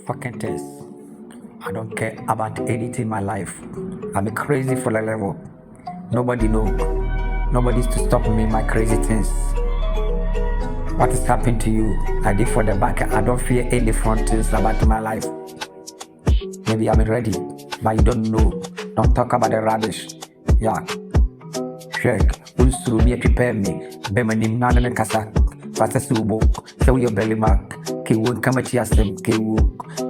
Fucking test. I don't care about anything in my life. I'm crazy for the level. Nobody know. Nobody's to stop me in my crazy things. What is happening to you? I did for the back. I don't fear any front things about my life. Maybe I'm ready, but you don't know. Don't talk about the rubbish. Yeah. Check. Unsuru me prepare me. Bemanim nana me kasa. Fasa subo. Show your belly mark. Kiwu kama chiasem. Kiwu.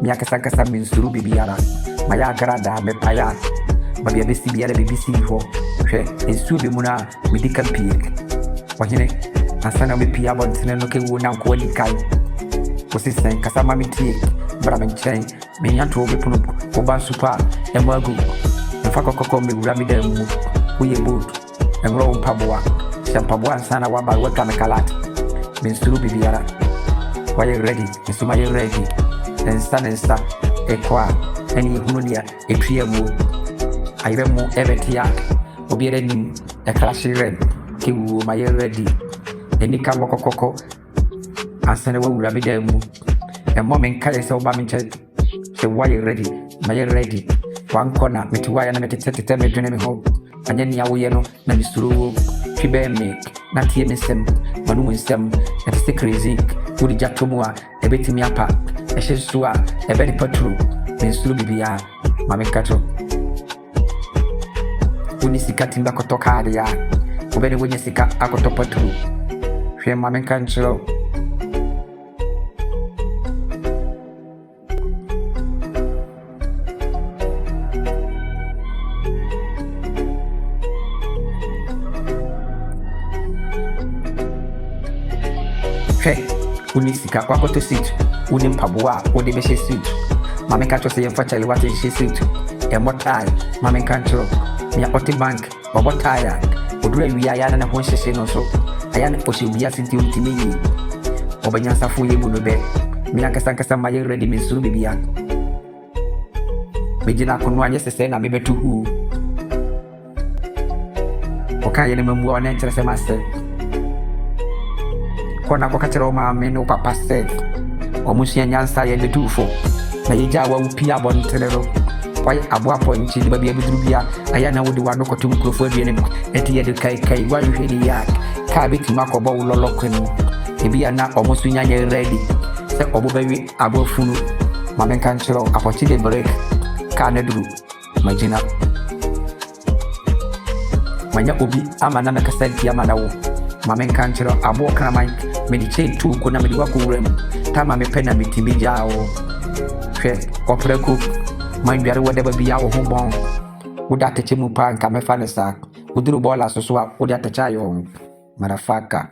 Miakasa kasa minsuru bibiara. Maya grada me paya. Babi abesi biara BBC ho. Check. Insu bimuna midika pig. Wahine. Asana me pia bontene no kiwu na kwali kai. Posisen kasa mami tie. Bramen chain. Me yanto be punu. Oba super. Emagu. Mfako koko me urami demu. Uye boot. Engro mpaboa. Shampaboa sana waba weka mekalati. Minsuru bibiara. Why you ready? Misuma you ready? Ensa ekwa eni hunulia etriemu airemu ebetia obiere nim eklashi red kiwu ma you ready? Eni ka kokoko asane wa wura bidemu e moment kale se oba minche se why you ready? Ma you ready? One corner metiwa ya na metete me dwene me ho anya ni awoye no na misuru twibe make na tie mesem manu nsem e te crazy udi jatomua ebetimi apa ehyesuwa ebedi patru mensuru bibia mamekato uni sikati mbakotoka adia ubene wenye sika akotopatru hwe mamenkanchiro unisika wako to sit uni mpaboa odi be sit mame kancho se yemfa chali wate she sit e motai mame kancho mi oti bank obo taya odura wi aya na ho hyehyɛ no so aya na oshi wi asinti ultimi yi obanya safu ye bunu be mi akasa ma ye ready mi suru bibia me gina kono anye sese na me betu hu oka ye ne mamu ona interese master kona kwa katero ma me no papa said omusia nyansa ye letufo na yija wa upia bontelero why abo appoint di baby abudrubia aya na wodi wa no kotum krofo aduane mu eti ye de kai wa hwedi ya ka beti makobo lolo kwenu ebia na omusu nyanya ready se obo baby abo funu ma men kan chiro apochi de break ka na duru magina manya obi amana na kasenti amana wo ma men kan chiro abo kramai mediche tu kuna mediwa kurem tama mepena mitimi jao hwe opreko manbiare whatever biya wo hobon uda teche mu pa nka mefa ne sa uduru bola so so a uda techa yo marafaka